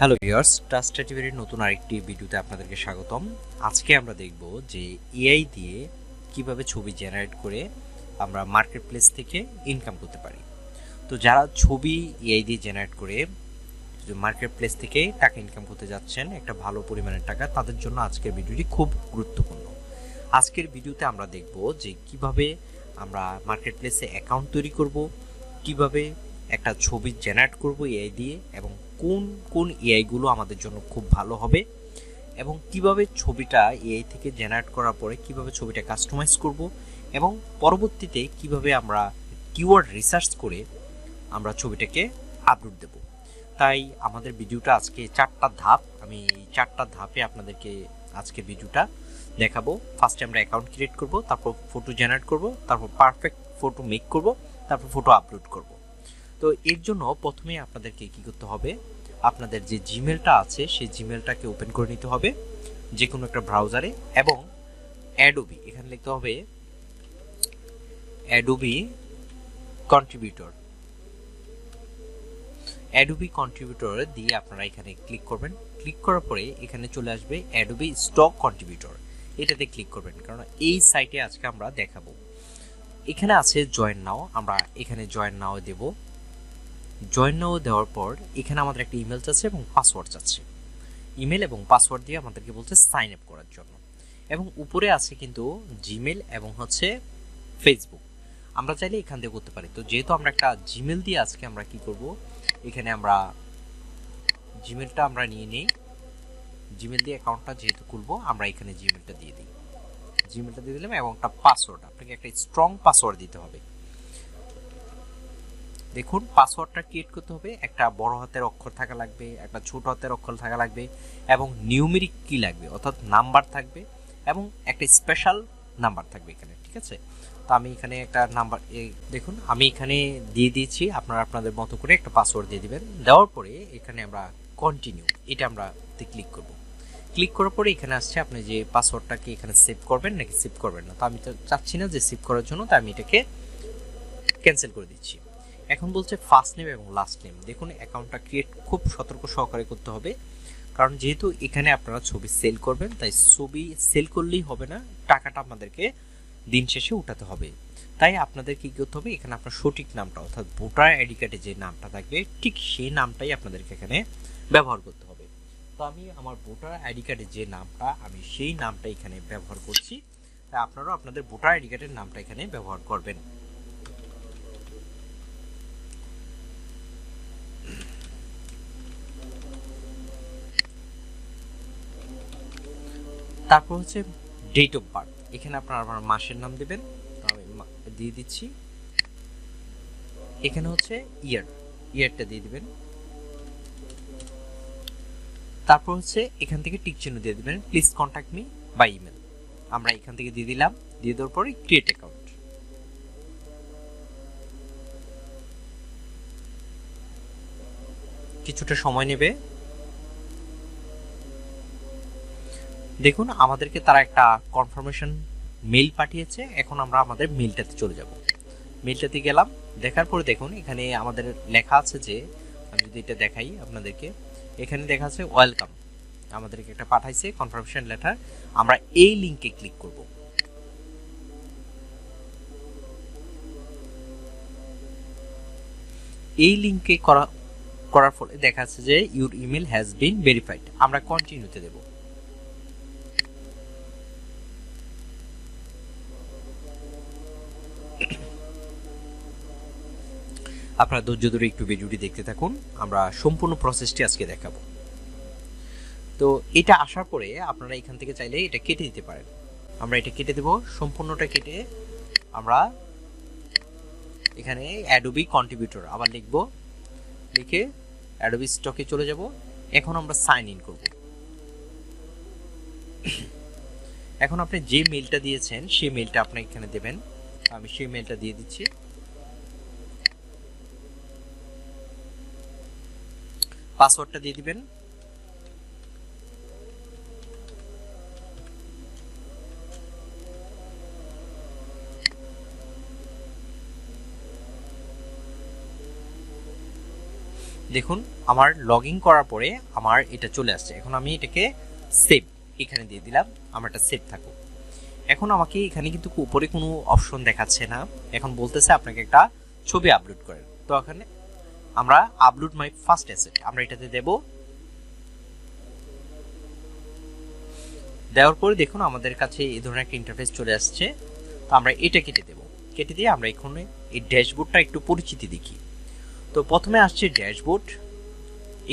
Hello viewers, trusted টিভির নতুন আরেকটি ভিডিওতে আপনাদেরকে স্বাগতম। আজকে আমরা দেখব যে এআই দিয়ে কিভাবে ছবি জেনারেট করে আমরা মার্কেট প্লেস থেকে ইনকাম করতে পারি। তো যারা ছবি এআই দিয়ে জেনারেট করে মার্কেট প্লেস থেকে টাকা ইনকাম করতে যাচ্ছেন একটা ভালো পরিমাণের টাকা, তাদের জন্য আজকের ভিডিওটি খুব গুরুত্বপূর্ণ। আজকের ভিডিওতে আমরা দেখব যে কিভাবে আমরা মার্কেট প্লেসে অ্যাকাউন্ট তৈরি করব, কিভাবে একটা ছবি জেনারেট করব এআই দিয়ে, এবং কোন কোন এআইগুলো আমাদের জন্য খুব ভালো হবে, এবং কিভাবে ছবিটা এআই থেকে জেনারেট করার পরে কিভাবে ছবিটা কাস্টমাইজ করব, এবং পরবর্তীতে কিভাবে আমরা কিওয়ার্ড রিসার্চ করে আমরা ছবিটাকে আপলোড দেব। তাই আমাদের ভিডিওটা আজকে চারটা ধাপ, আমি এই চারটা ধাপে আপনাদেরকে আজকে ভিডিওটা দেখাবো। ফার্স্টে আমরা অ্যাকাউন্ট ক্রিয়েট করব, তারপর ফটো জেনারেট করব, তারপর পারফেক্ট ফটো মেক করব, তারপর ফটো আপলোড করব। তো এর জন্য প্রথমে আপনাদেরকে কি করতে হবে, আপনাদের যে জিমেলটা আছে সেই জিমেলটাকে ওপেন করে নিতে হবে যে কোনো একটা ব্রাউজারে, এবং অ্যাডোবি এখানে লিখতে হবে অ্যাডোবি কন্ট্রিবিউটর। অ্যাডোবি কন্ট্রিবিউটর দিয়ে আপনারা এখানে ক্লিক করবেন। ক্লিক করার পরে এখানে চলে আসবে অ্যাডোবি স্টক কন্ট্রিবিউটর, এটাতে ক্লিক করবেন, কারণ এই সাইটে আজকে আমরা দেখাবো। এখানে আছে জয়েন নাও, আমরা এখানে জয়েন নাও দেব। জয়েন নাও দেওয়ার পর এখানে আমাদের একটা ইমেল চাচ্ছে এবং পাসওয়ার্ড চাচ্ছে। ইমেল এবং পাসওয়ার্ড দিয়ে আমাদেরকে বলছে সাইন আপ করার জন্য, এবং উপরে আছে কিন্তু জিমেল এবং হচ্ছে ফেসবুক। আমরা চাইলে এখান থেকে করতে পারি। তো যেহেতু আমরা একটা জিমেল দিয়ে আজকে আমরা কি করব, এখানে আমরা জিমেলটা আমরা নিয়ে নিই। জিমেল দিয়ে অ্যাকাউন্টটা যেহেতু খুলবো, আমরা এখানে জিমেলটা দিয়ে দিই। জিমেলটা দিয়ে দিলাম এবং একটা পাসওয়ার্ড, আপনাকে একটা স্ট্রং পাসওয়ার্ড দিতে হবে। দেখুন, পাসওয়ার্ডটা ক্রিয়েট করতে হবে, একটা বড় হাতের অক্ষর থাকা লাগবে, একটা ছোট হাতের অক্ষর থাকা লাগবে, এবং নিউমেরিক কি লাগবে, অর্থাৎ নাম্বার থাকবে, এবং একটা স্পেশাল নাম্বার থাকবে এখানে, ঠিক আছে? তো আমি এখানে একটা নাম্বার, দেখুন আমি এখানে দিয়ে দিয়েছি, আপনারা আপনাদের মতো করে একটা পাসওয়ার্ড দিয়ে দিবেন। দেওয়ার পরে এখানে আমরা কন্টিনিউ, এটা আমরা ক্লিক করব। ক্লিক করার পরে এখানে আসছে আপনি যে পাসওয়ার্ডটাকে এখানে সেভ করবেন নাকি সেভ করবেন না। তো আমি তো চাচ্ছি না যে সেভ করার জন্য, তাই আমি এটাকে ক্যান্সেল করে দিচ্ছি। এখন বলছে ফার্স্ট নেম এবং লাস্ট নেম। দেখুন, অ্যাকাউন্টটা ক্রিয়েট খুব সতর্ক সহকারে করতে হবে, কারণ যেহেতু এখানে আপনারা ছবি সেল করবেন, তাই ছবি সেল করলেই হবে না, টাকাটা আপনাদেরকে দিন শেষে উঠাতে হবে। তাই আপনাদের কি করতে হবে, এখানে আপনার সঠিক নামটা, অর্থাৎ ভোটার আইডি কার্ডে যে নামটা থাকবে ঠিক সেই নামটাই আপনাদেরকে এখানে ব্যবহার করতে হবে। তো আমি আমার ভোটার আইডি কার্ডে যে নামটা, আমি সেই নামটা এখানে ব্যবহার করছি। তাই আপনারাও আপনাদের ভোটার আইডি কার্ডের নামটা এখানে ব্যবহার করবেন। তারপর হচ্ছে ডেট অফ বার্থ, এখানে আপনারা আপনার মাসের নাম দেবেন, আমি দিয়ে দিচ্ছি। এখানে হচ্ছে ইয়ারটা দিয়ে দিবেন। তারপর হচ্ছে এখান থেকে টিক চিহ্ন দিয়ে দিবেন, please contact me by email, আমরা এখান থেকে দিয়ে দিলাম। দিয়ে দেওয়ার পরে ক্রিয়েট অ্যাকাউন্ট। কিছুটা সময় নেবে। দেখুন, আমাদেরকে তারা একটা কনফার্মেশন মেইল পাঠিয়েছে। এখন আমরা আমাদের মেইলটাতে চলে যাব। মেইলটাতে গেলাম, দেখার পরে দেখুন এখানে আমাদের লেখা আছে যে, আমি যদি এটা দেখাই আপনাদেরকে, এখানে দেখা আছে ওয়েলকাম, আমাদেরকে একটা পাঠাইছে কনফার্মেশন লেটার। আমরা এই লিংকে ক্লিক করব। এই লিংকে করার ফলে দেখা যাচ্ছে যে your email has been verified, আমরা কন্টিনিউতে দেব। আপনারা ধৈর্য ধরে একটু ভিডিওটি দেখতে থাকুন, আমরা সম্পূর্ণ প্রসেসটি আজকে দেখাবো। তো এটা আসার পরে আপনারা এখান থেকে চাইলে এটা কেটে দিতে পারেন। আমরা এটা কেটে দেব, সম্পূর্ণটা কেটে আমরা এখানে অ্যাডোবি কন্ট্রিবিউটর আবার লিখব, লিখে অ্যাডোবি স্টকে চলে যাব। এখন আমরা সাইন ইন করব। এখন আপনি যে মেইলটা দিয়েছেন সেই মেইলটা আপনি এখানে দেবেন, আমি সেই মেইলটা দিয়ে দিচ্ছি। পাসওয়ার্ডটা দিয়ে দিবেন। দেখুন আমার লগ ইন করার পরে আমার এটা চলে আসছে। এখন আমি এটাকে সেভ এখানে দিয়ে দিলাম, আমার এটা সেভ থাকুক। এখন আমাকে এখানে কিন্তু উপরে কোনো অপশন দেখাচ্ছে না, এখন বলতেছে আপনাকে একটা ছবি আপলোড করেন। তো এখানে আমরা আপলোড মাই ফার্স্ট অ্যাসেট আমরা এটাতে দেব। দেওয়ার পরে দেখুন আমাদের কাছে এই ধরনের একটা ইন্টারফেস চলে আসছে। তো আমরা এটা কেটে দেব, কেটে দিয়ে আমরা এখানে এই ড্যাশবোর্ডটা একটু পরিচিতি দেখি। তো প্রথমে আসছে ড্যাশবোর্ড।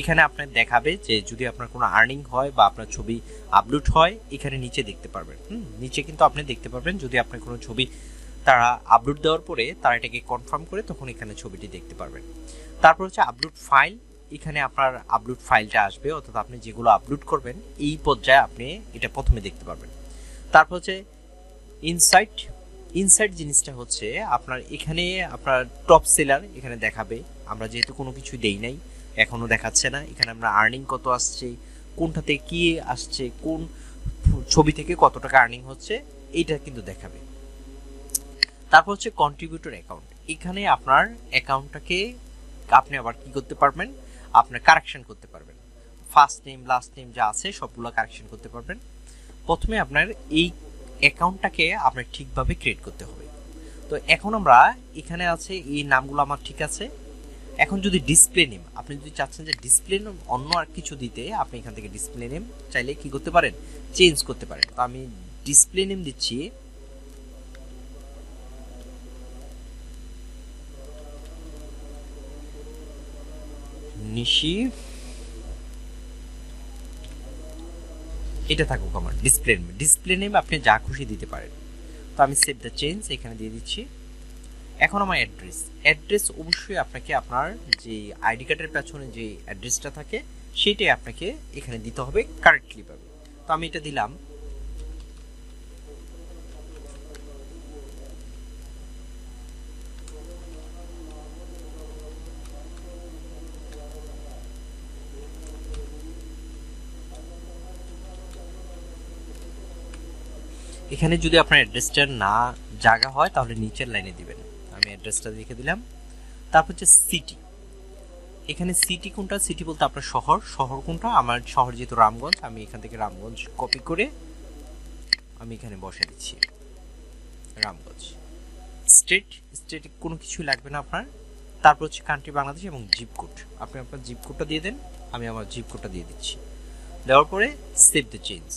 এখানে আপনার দেখাবে যে যদি আপনার কোনো আর্নিং হয় বা আপনার ছবি আপলোড হয়, এখানে নিচে দেখতে পারবেন। নিচে কিন্তু আপনি দেখতে পারবেন যদি আপনার কোনো ছবি তারা আপলোড দেওয়ার পরে তারা এটাকে কনফার্ম করে তখন এখানে ছবিটি দেখতে পারবেন। তারপর হচ্ছে আপলোড ফাইল, এখানে আপনার আপলোড ফাইলটা আসবে, অর্থাৎ আপনি যেগুলো আপলোড করবেন এই পর্যায়ে আপনি এটা প্রথমে দেখতে পারবেন। তারপর হচ্ছে ইনসাইট, ইনসাইট জিনিসটা হচ্ছে আপনার এখানে আপনার টপ সেলার এখানে দেখাবে। আমরা যেহেতু কোনো কিছু দেই নাই, এখনো দেখাচ্ছে না। এখানে আমরা আর্নিং কত আসছে, কোনটাতে কি আসছে, কোন ছবি থেকে কত টাকা আর্নিং হচ্ছে, এইটা কিন্তু দেখাবে। তারপর হচ্ছে কন্ট্রিবিউটর অ্যাকাউন্ট, এখানে আপনার অ্যাকাউন্টটাকে আপনি আবার কি করতে পারবেন, আপনার কারেকশন করতে পারবেন। ফার্স্ট নেম লাস্ট নেম যা আছে সবগুলো কারেকশন করতে পারবেন। প্রথমে আপনার এই অ্যাকাউন্টটাকে আপনার ঠিকভাবে ক্রিয়েট করতে হবে। তো এখন আমরা এখানে আছে এই নামগুলো আমার ঠিক আছে। এখন যদি ডিসপ্লে নেম আপনি যদি চাচ্ছেন যে ডিসপ্লে নেম অন্য আর কিছু দিতে, আপনি এখান থেকে ডিসপ্লে নেম চাইলে কি করতে পারেন, চেঞ্জ করতে পারেন। তো আমি ডিসপ্লে নেম দিচ্ছি নিশি, এটা থাকুক আমার ডিসপ্লে নেম। ডিসপ্লে নেম আপনি যা খুশি দিতে পারেন। তো আমি সেভ দ্য চেঞ্জ এখানে দিয়ে দিচ্ছি। এখন আমার অ্যাড্রেস, অ্যাড্রেস অবশ্যই আপনাকে আপনার যে আইডি কার্ডের পেছনে যে অ্যাড্রেসটা থাকে সেটাই আপনাকে এখানে দিতে হবে কারেক্টলি ভাবে। তো আমি এটা দিলাম। এখানে যদি আপনার অ্যাড্রেসটা না জায়গা হয় তাহলে নিচের লাইনে দিবেন। আমি অ্যাড্রেসটা লিখে দিলাম। তারপর হচ্ছে সিটি, এখানে সিটি কোনটা, সিটি বলতে আপনার শহর, শহর কোনটা, আমার শহর যেহেতু রামগঞ্জ, আমি এখান থেকে রামগঞ্জ কপি করে আমি এখানে বসে দিচ্ছি রামগঞ্জ। স্টেট, স্টেটে কোনো কিছু লাগবে না আপনার। তারপর হচ্ছে কান্ট্রি বাংলাদেশ এবং জিপ কোড, আপনি আপনার জিপ কোডটা দিয়ে দেন, আমি আমার জিপ কোডটা দিয়ে দিচ্ছি। দেওয়ার পরে সেভ দ্য চেঞ্জ।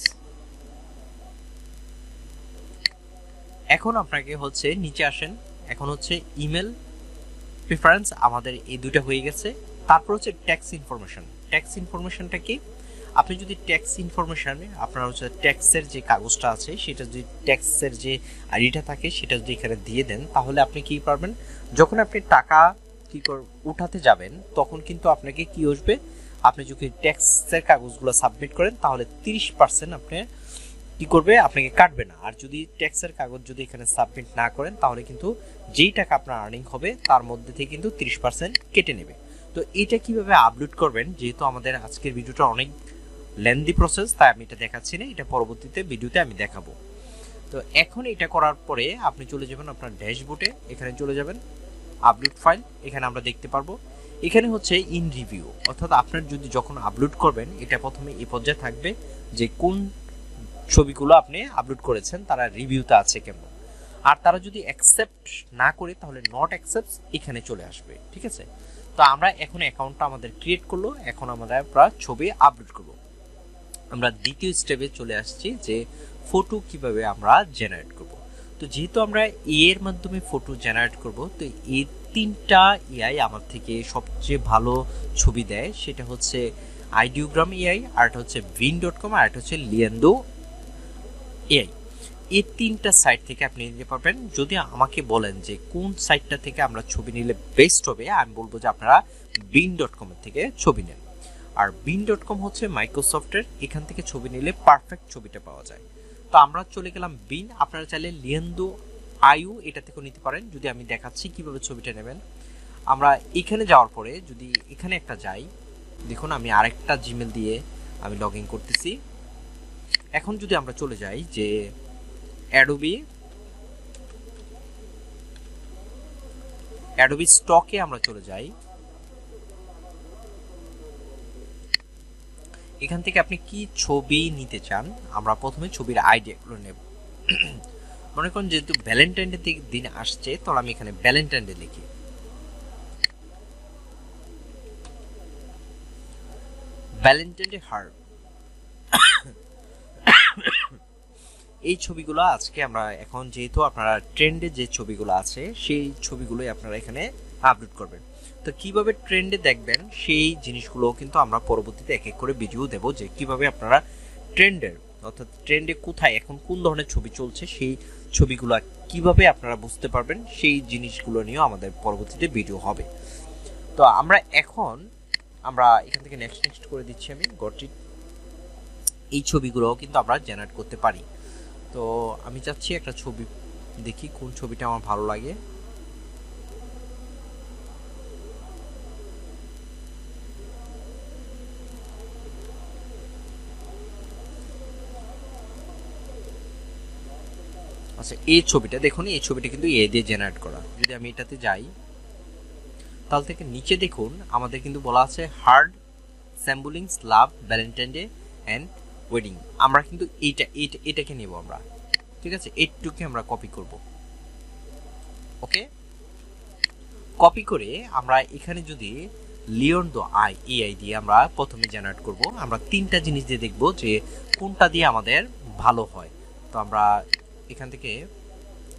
এখন আপনাকে হচ্ছে নিচে আসেন, এখন হচ্ছে ইমেল প্রিফারেন্স আমাদের এই দুটো হয়ে গেছে। তারপর হচ্ছে ট্যাক্স ইনফরমেশন, ট্যাক্স ইনফরমেশনটা কি, আপনি যদি ট্যাক্স ইনফরমেশনে আপনার হচ্ছে ট্যাক্সের যে কাগজটা আছে সেটা যদি ট্যাক্সের যে আইডিটা থাকে সেটা যদি এখানে দিয়ে দেন তাহলে আপনি কি পারবেন, যখন আপনি টাকা কি উঠাতে যাবেন তখন কিন্তু আপনাকে কি আসবে, আপনি যদি ট্যাক্সের কাগজগুলো সাবমিট করেন তাহলে 30% আপনি কি করবে, আপনাকে কাটবে না। আর যদি ট্যাক্সের কাগজ যদি এখানে সাবমিট না করেন তাহলে কিন্তু যেই টাকা আপনার আর্নিং হবে তার মধ্যে থেকে কিন্তু 30% কেটে নেবে। তো এটা কিভাবে আপলোড করবেন, যেহেতু আমাদের আজকের ভিডিওটা অনেক লেন্দি প্রসেস তাই আমি এটা দেখাচ্ছি না, এটা পরবর্তীতে ভিডিওতে আমি দেখাবো। তো এখন এটা করার পরে আপনি চলে যাবেন আপনার ড্যাশবোর্ডে, এখানে চলে যাবেন আপলোড ফাইল, এখানে আমরা দেখতে পারবো এখানে হচ্ছে ইন রিভিউ, অর্থাৎ আপনার যদি যখন আপলোড করবেন এটা প্রথমে এই পর্যায়ে থাকবে যে কোন ছবিগুলো আপনি আপলোড করেছেন তারা রিভিউতে আছে কেমন। আর তারা যদি অ্যাকসেপ্ট না করে তাহলে নট অ্যাকসেপ্ট এখানে চলে আসবে, ঠিক আছে। তো আমরা এখন অ্যাকাউন্টটা আমাদের ক্রিয়েট করলো, এখন আমরা ছবি আপলোড করব। আমরা দ্বিতীয় স্টেপে চলে আসছি যে ফটো কিভাবে আমরা জেনারেট করব। তো যেহেতু আমরা এর মাধ্যমে ফটো জেনারেট করব, তো এই তিনটা এআই আমার থেকে সবচেয়ে ভালো ছবি দেয়, সেটা হচ্ছে আইডিওগ্রাম এআই, আরটা হচ্ছে ভিন.কম, আর একটা হচ্ছে লিয়েন্ডো এআই। এই তিনটা সাইট থেকে আপনি নিতে পারবেন। যদি আমাকে বলেন যে কোন সাইটটা থেকে আমরা ছবি নিলে বেস্ট হবে, আমি বলবো যে আপনারা ভিন.কম থেকে ছবি নেন। আর ভিন.কম হচ্ছে মাইক্রোসফটের, এখান থেকে ছবি নিলে পারফেক্ট ছবিটা পাওয়া যায়। তো আমরা চলে গেলাম ভিন, আপনারা চাইলে লিয়েন্ডো আইও এটা থেকেও নিতে পারেন। যদি আমি দেখাচ্ছি কিভাবে ছবিটা নেবেন, আমরা এখানে যাওয়ার পরে যদি এখানে একটা যাই, দেখুন আমি আরেকটা জিমেল দিয়ে আমি লগ ইন করতেছি। এখন যদি আমরা চলে যাই যে অ্যাডোবি স্টকে আমরা চলে যাই, এখান থেকে আপনি কি ছবি নিতে চান, আমরা প্রথমে ছবির আইডিয়াগুলো নেব। মনে করুন যেহেতু ভ্যালেন্টাইন ডে দিন আসছে, তো আমি এখানে ভ্যালেন্টাইন ডে লিখি। ভ্যালেন্টাইন ডে হার্ট, এই ছবিগুলো আজকে আমরা এখন যেহেতু আপনারা ট্রেন্ডে যে ছবিগুলো আছে সেই ছবিগুলোই আপনারা এখানে আপলোড করবেন। তো কিভাবে ট্রেন্ডে দেখবেন সেই জিনিসগুলো কিন্তু আমরা পরবর্তীতে এক এক করে ভিডিও দেব, যে কিভাবে আপনারা ট্রেন্ডের অর্থাৎ ট্রেন্ডে কোথায় এখন কোন ধরনের ছবি চলছে সেই ছবিগুলো কিভাবে আপনারা বুঝতে পারবেন সেই জিনিসগুলো নিয়েও আমাদের পরবর্তীতে ভিডিও হবে। তো আমরা এখান থেকে নেক্সট করে দিচ্ছি আমি গট ইট। এই ছবিগুলোও কিন্তু আমরা জেনারেট করতে পারি। তো আমি চাচ্ছি একটা ছবি দেখি কোন ছবিটা আমার ভালো লাগে। আচ্ছা, এই ছবিটা দেখুন, এই ছবিটা কিন্তু এ দিয়ে জেনারেট করা। যদি আমি এটাতে যাই তাহলে থেকে নিচে দেখুন আমাদের কিন্তু বলা আছে heart symbolizes love Valentine Day and wedding. আমরা কিন্তু এটাকে নেব আমরা, ঠিক আছে, এইটুকে আমরা কপি করব। ওকে, কপি করে আমরা এখানে যদি লিওনার্দো এআই দিয়ে আমরা প্রথমে জেনারেট করব। আমরা তিনটা জিনিস দিয়ে দেখব যে কোনটা দিয়ে আমাদের ভালো হয়। তো আমরা এখান থেকে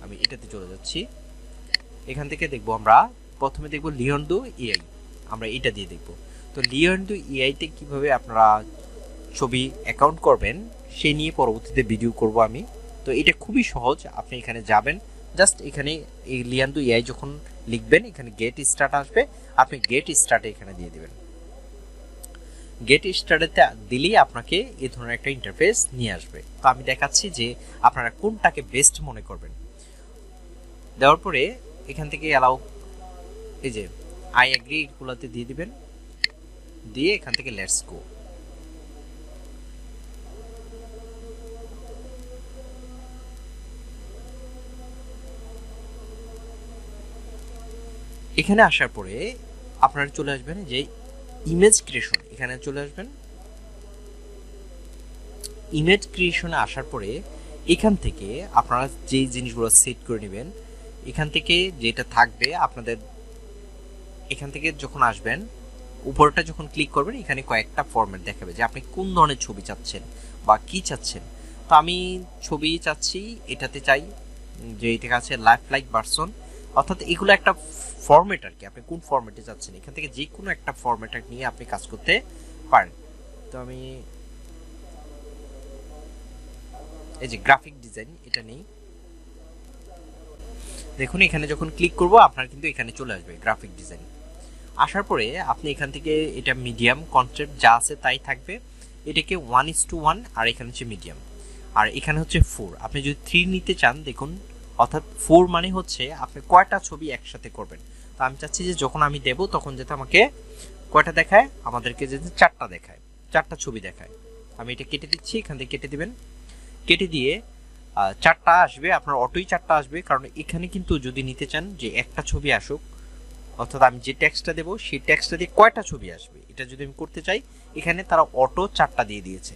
আমি এটাতে চলে যাচ্ছি। এখান থেকে দেখব আমরা প্রথমে দেখব লিওনার্দো এআই, আমরা এটা দিয়ে দেখব। তো লিওনার্দো এআইতে কিভাবে আপনারা ছবি অ্যাকাউন্ট করবেন সেই নিয়ে পরবর্তীতে ভিডিও করব আমি। তো এটা খুবই সহজ, আপনি এখানে যাবেন, জাস্ট এখানে এই লিওনার্দো এআই যখন লিখবেন এখানে গেট স্টার্ট আসবে, আপনি গেট স্টার্টে এখানে দিয়ে দিবেন। গেট স্টার্টেতে দিলেই আপনাকে এই ধরনের একটা ইন্টারফেস নিয়ে আসবে। তো আমি দেখাচ্ছি যে আপনারা কোনটাকে বেস্ট মনে করবেন। দেওয়ার পরে এখান থেকে অ্যালাউ, এই যে আই এগ্রি এগুলোতে দিয়ে দিবেন, দিয়ে এখান থেকে লেটস গো। এখানে আসার পরে আপনারা চলে আসবেন যে ইমেজ ক্রিয়েশন, এখানে চলে আসবেন। ইমেজ ক্রিয়েশনে আসার পরে এখান থেকে আপনারা যে জিনিসগুলো সেট করে নেবেন, এখান থেকে যেটা থাকবে আপনাদের, এখান থেকে যখন আসবেন উপরটা যখন ক্লিক করবেন এখানে কয়েকটা ফরম্যাট দেখাবে যে আপনি কোন ধরনের ছবি চাচ্ছেন বা কি চাচ্ছেন। তো আমি ছবি চাচ্ছি, এটাতে চাই যে এটা আছে লাইফ লাইক ভার্সন, অর্থাৎ এগুলো একটা ফরম্যাট আর কি, আপনি কোন ফরম্যাটে চাচ্ছেন এখান থেকে যে কোনো একটা ফরম্যাট নিয়ে আপনি কাজ করতে পারেন। তো আমি এই যে গ্রাফিক ডিজাইন এটা নেই, দেখুন এখানে যখন ক্লিক করব আপনার কিন্তু এখানে চলে আসবে গ্রাফিক ডিজাইন। আসার পরে আপনি এখান থেকে এটা মিডিয়াম কনসেপ্ট যা আছে তাই থাকবে, এটাকে 1:1 আর এখানে হচ্ছে মিডিয়াম, আর এখানে হচ্ছে 4। আপনি যদি 3 নিতে চান দেখুন, অর্থাৎ 4 মানে হচ্ছে আপনি কয়টা ছবি একসাথে করবেন। তো আমি চাচ্ছি যে যখন আমি দেব তখন যাতে আমাকে কয়টা দেখায়, আমাদেরকে যাতে 4টা দেখায়, 4টা ছবি দেখায়। আমি এটা কেটে দিচ্ছি, এখান থেকে কেটে দিবেন, কেটে দিয়ে 4টা আসবে, আপনার অটোই 4টা আসবে, কারণ এখানে কিন্তু যদি নিতে চান যে একটা ছবি আসুক, অর্থাৎ আমি যে টেক্সটটা দেবো সেই টেক্সটটা দিয়ে কয়টা ছবি আসবে এটা যদি আমি করতে চাই, এখানে তারা অটো 4টা দিয়ে দিয়েছে।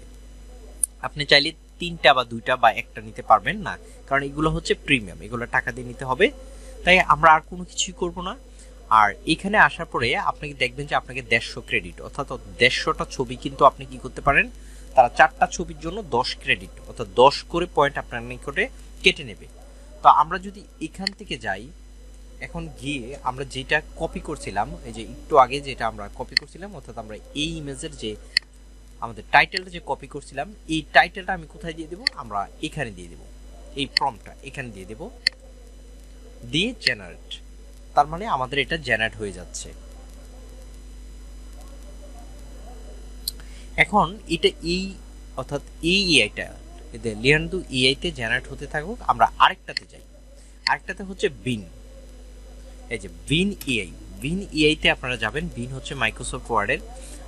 আপনি চাইলে 3টা বা 2টা বা একটা নিতে পারবেন না, কারণ এগুলো হচ্ছে প্রিমিয়াম, এগুলো টাকা দিয়ে নিতে হবে। তাই আমরা আর কোনো কিছুই করব না। আর এখানে আসার পরে আপনি দেখবেন যে আপনাকে 150 ক্রেডিট, অর্থাৎ 150টা ছবি কিন্তু আপনি কি করতে পারেন, তারা 4টা ছবির জন্য 10 ক্রেডিট, অর্থাৎ 10 করে পয়েন্ট আপনার নিকটে কেটে নেবে। তো আমরা যদি এখান থেকে যাই, এখন গিয়ে আমরা যেটা কপি করছিলাম, এই যে একটু আগে যেটা আমরা কপি করছিলাম, অর্থাৎ আমরা এই ইমেজের যে আমাদের টাইটেলটা যে কপি করছিলাম, এই টাইটেলটা আমি কোথায় দিয়ে দেব, আমরা এখানে দিয়ে দেব, এই প্রম্পটটা এখানে দিয়ে দেব, দিয়ে জেনারেট। তার মানে আমাদের এটা জেনারেট হয়ে যাচ্ছে। এখন এটা এই অর্থাৎ এই এআইটা লিওনার্দো এআইতে জেনারেট হতে থাকুক। আমরা আরেকটাতে যাই, আরেকটাতে হচ্ছে বিন। এই যে বিন এআই, বিন এআইতে আপনারা যাবেন, বিন হচ্ছে মাইক্রোসফট ওয়ার্ডের।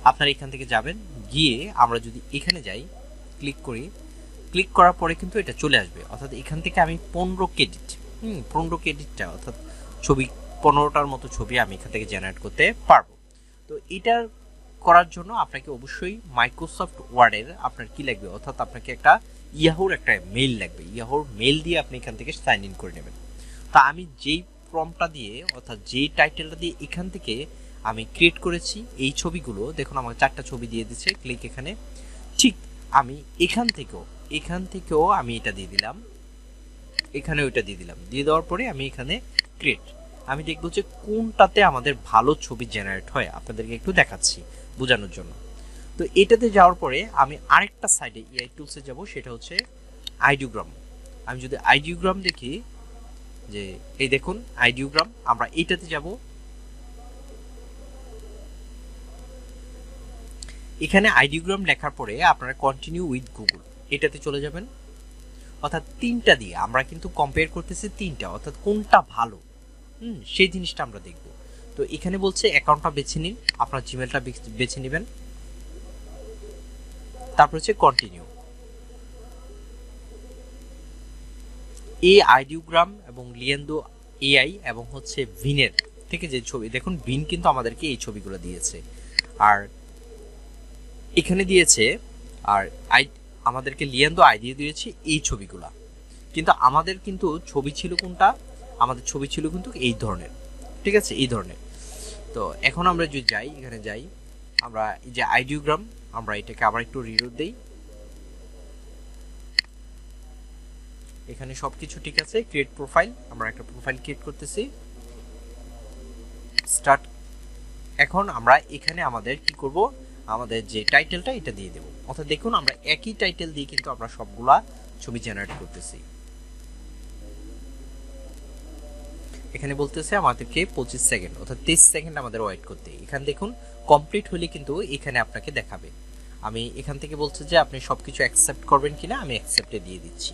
আপনারা এখান থেকে যাবেন, গিয়ে আমরা যদি এখানে যাই ক্লিক করি, ক্লিক করার পরে কিন্তু এটা চলে আসবে, অর্থাৎ এখান থেকে আমি 15 ক্রেডিট 15 ক্রেডিটটা অর্থাৎ ছবি 15টার মতো ছবি আমি এখান থেকে জেনারেট করতে পারবো। তো এটার করার জন্য আপনাকে অবশ্যই মাইক্রোসফট ওয়ার্ডের আপনার কি লাগবে, অর্থাৎ আপনাকে একটা ইয়াহুর একটা মেইল লাগবে। ইয়াহুর মেইল দিয়ে আপনি এখান থেকে সাইন ইন করে নেবেন। তা আমি যেই প্রম্পটটা দিয়ে অর্থাৎ যেই টাইটেলটা দিয়ে এখান থেকে আমি ক্রিয়েট করেছি এই ছবিগুলো, দেখুন আমাকে 4টা ছবি দিয়ে দিচ্ছে, ক্লিক এখানে। ঠিক আমি এখান থেকেও আমি এটা দিয়ে দিলাম, এখানে ওইটা দিয়ে দিলাম, দিয়ে দেওয়ার পরে আমি এখানে ক্রিয়েট, আমি দেখবো যে কোনটাতে আমাদের ভালো ছবি জেনারেট হয়, আপনাদেরকে একটু দেখাচ্ছি বোঝানোর জন্য। তো এটাতে যাওয়ার পরে আমি আরেকটা সাইডে এআই টুলসে যাব, সেটা হচ্ছে আইডিওগ্রাম। আমি যদি আইডিওগ্রাম দেখি, যে এই দেখুন আইডিওগ্রাম, আমরা এটাতে যাব। এখানে আইডিওগ্রাম লেখার পরে আপনারা কন্টিনিউ উইথ গুগল এটাতে চলে যাবেন। অর্থাৎ 3টা দিয়ে আমরা কিন্তু কম্পেয়ার করতেছি 3টা, অর্থাৎ কোনটা ভালো সেই জিনিসটা আমরা দেখব। তো এখানে বলছে অ্যাকাউন্টটা বেছে নিন, আপনার জিমেলটা বেছে নেবেন, তারপর হচ্ছে কন্টিনিউ। এই আইডিওগ্রাম এবং লিয়েন্দো এআই এবং হচ্ছে ভিনের থেকে যে ছবি, দেখুন ভিন কিন্তু আমাদেরকে এই ছবিগুলো দিয়েছে, আর এখানে দিয়েছে, আর আমাদেরকে লিয়েন্দো আই দিয়ে দিয়েছে এই ছবিগুলা। কিন্তু আমাদের কিন্তু ছবি ছিল কোনটা, আমাদের ছবি ছিল কিন্তু এই ধরনের, ঠিক আছে, এই ধরনের। তো এখন আমরা যদি যাই, এখানে যাই, আমরা এই যে আইডিওগ্রাম, আমরা এটাকে আবার একটু রিলোড দেই। এখানে সবকিছু ঠিক আছে, ক্রিয়েট প্রোফাইল, আমরা একটা প্রোফাইল ক্রিয়েট করতেছি, স্টার্ট। এখন আমরা এখানে আমাদের কি করব, আমাদের যে টাইটেলটা এটা দিয়ে দেব। অর্থাৎ দেখুন আমরা একই টাইটেল দিয়ে কিন্তু আমরা সবগুলা ছবি জেনারেট করতেছি। এখানে বলতেছে আমাদেরকে 25 সেকেন্ড অর্থাৎ 23 সেকেন্ড আমাদের ওয়েট করতে। এখানে দেখুন কমপ্লিট হলে কিন্তু এখানে আপনাকে দেখাবে। আমি এখান থেকে বলছে যে আপনি সবকিছু অ্যাকসেপ্ট করবেন কিনা, আমি অ্যাকসেপ্টে দিয়ে দিচ্ছি।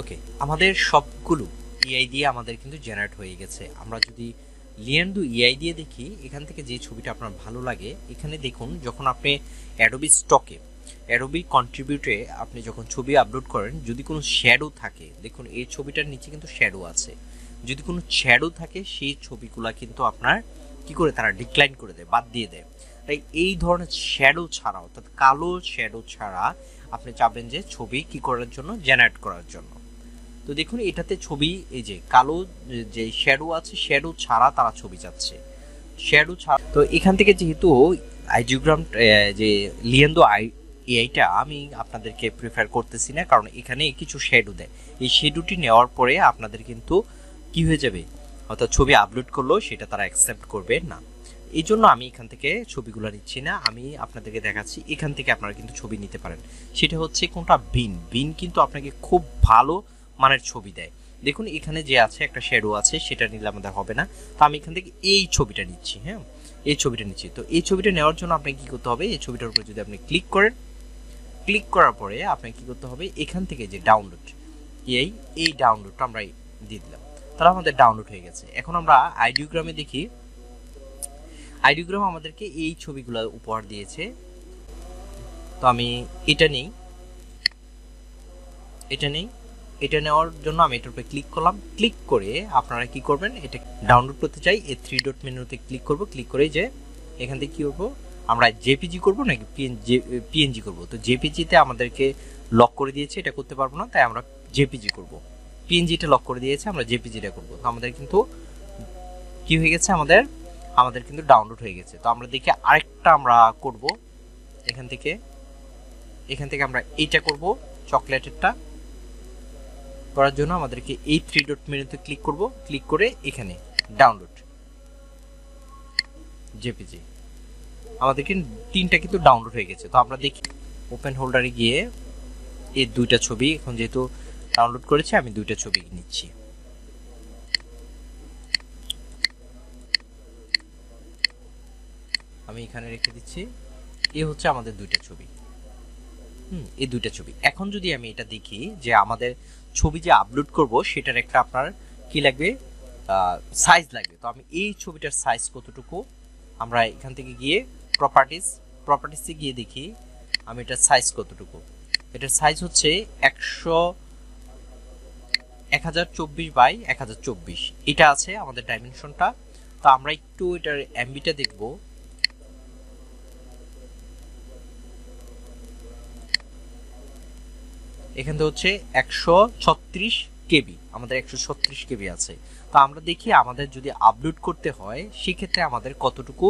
ওকে, আমাদের সবগুলো এআই দিয়ে আমাদের কিন্তু জেনারেট হয়ে গেছে। আমরা যদি লিয়েন্ডো এআই দিয়ে দেখি, এখান থেকে যে ছবিটা আপনার ভালো লাগে, এখানে দেখুন যখন আপনি অ্যাডোবি স্টকে, অ্যাডোবি কন্ট্রিবিউটে আপনি যখন ছবি আপলোড করেন, যদি কোনো শ্যাডো থাকে, দেখুন এই ছবিটার নিচে কিন্তু শ্যাডো আছে, যদি কোনো শ্যাডো থাকে সেই ছবিগুলা কিন্তু আপনার কি করে তারা ডিক্লাইন করে দেয়, বাদ দিয়ে দেয়। তাই এই ধরনের শ্যাডো ছাড়া, অর্থাৎ কালো শ্যাডো ছাড়া আপনি চাবেন যে ছবি কি করার জন্য, জেনারেট করার জন্য। তো দেখুন এটাতে ছবি, এই যে কালো যে শ্যাডো আছে, শ্যাডো ছাড়া তারা ছবি চাচ্ছে, শ্যাডো ছাড়া। তো এখান থেকে যেহেতু আইডিওগ্রাম যে লিয়েন্দো এআইটা আমি আপনাদেরকে প্রিফার করতেছি না, কারণ এখানে কিছু শ্যাডো দেয়, এই শ্যাডোটি নেওয়ার পরে আপনাদের কিন্তু কি হয়ে যাবে, অর্থাৎ ছবি আপলোড করলেও সেটা তারা অ্যাকসেপ্ট করবে না। এই জন্য আমি এখান থেকে ছবিগুলো নিচ্ছি না, আমি আপনাদেরকে দেখাচ্ছি এখান থেকে আপনারা কিন্তু ছবি নিতে পারেন। সেটা হচ্ছে কোনটা, বিন কিন্তু আপনাকে খুব ভালো মানের ছবি দেয়। দেখুন এখানে যে আছে একটা শ্যাডো আছে, সেটা নিলে আমাদের হবে না, তো আমি এখান থেকে এই ছবিটা নিচ্ছি। হ্যাঁ, এই ছবিটা নিচ্ছি। তো এই ছবিটা নেওয়ার জন্য আপনাকে কি করতে হবে, এই ছবিটার উপর যদি আপনি ক্লিক করেন, ক্লিক করার পরে আপনাকে কি করতে হবে, এখান থেকে যে ডাউনলোড, এই ডাউনলোডটা আমরা দিয়ে দিলাম, তাহলে আমাদের ডাউনলোড হয়ে গেছে। এখন আমরা আইডিওগ্রামে দেখি, আইডিওগ্রাম আমাদেরকে এই ছবিগুলো উপহার দিয়েছে। তো আমি এটা নেই, এটা নেওয়ার জন্য আমি এটার উপরে ক্লিক করলাম। ক্লিক করে আপনারা কি করবেন, এটা ডাউনলোড করতে চাই, এই 3 ডট মেনুতে ক্লিক করব। ক্লিক করে যে এখান থেকে কি করব, আমরা জেপিজি করব নাকি পিএনজি করব। তো জেপিজিতে আমাদেরকে লক করে দিয়েছে, এটা করতে পারবো না, তাই আমরা জেপিজি করব। পিএনজিটা লক করে দিয়েছে, আমরা জেপিজিটা করব। তো আমাদের কিন্তু কি হয়ে গেছে, আমাদের কিন্তু ডাউনলোড হয়ে গেছে। তো আমরা দেখি আরেকটা আমরা করব, এখান থেকে আমরা এইটা করব, চকলেটেরটা করার জন্য আমাদেরকে এই 3 ডট মেনুতে ক্লিক করব। ক্লিক করে এখানে ডাউনলোড জেপিজি, আমাদের কিন্তু 3টা কিন্তু ডাউনলোড হয়ে গেছে। তো আমরা দেখি ওপেন হোল্ডারে গিয়ে এই 2টা ছবি এখন যেহেতু ডাউনলোড করেছি, আমি 2টা ছবি নিচ্ছি। আমি এখানে রেখে দিচ্ছি। এই হচ্ছে আমাদের 2টা ছবি, এই 2টা ছবি। এখন যদি আমি এটা দেখি যে আমাদের ছবি যে আপলোড করব সেটার একটা আপনার কি লাগবে, সাইজ লাগবে। তো আমি এই ছবিটার সাইজ কতটুকু, আমরা এখান থেকে গিয়ে প্রপার্টিসে গিয়ে দেখি আমি এটার সাইজ কতটুকু। এটার সাইজ হচ্ছে 1024 এটা আছে আমাদের ডাইমেনশনটা। তো আমরা একটু এটার এমবিটা দেখব। এখান থেকে হচ্ছে 136 কেবি, আমাদের 136 কেবি আছে। তো আমরা দেখি আমাদের যদি আপলোড করতে হয় সেক্ষেত্রে আমাদের কতটুকু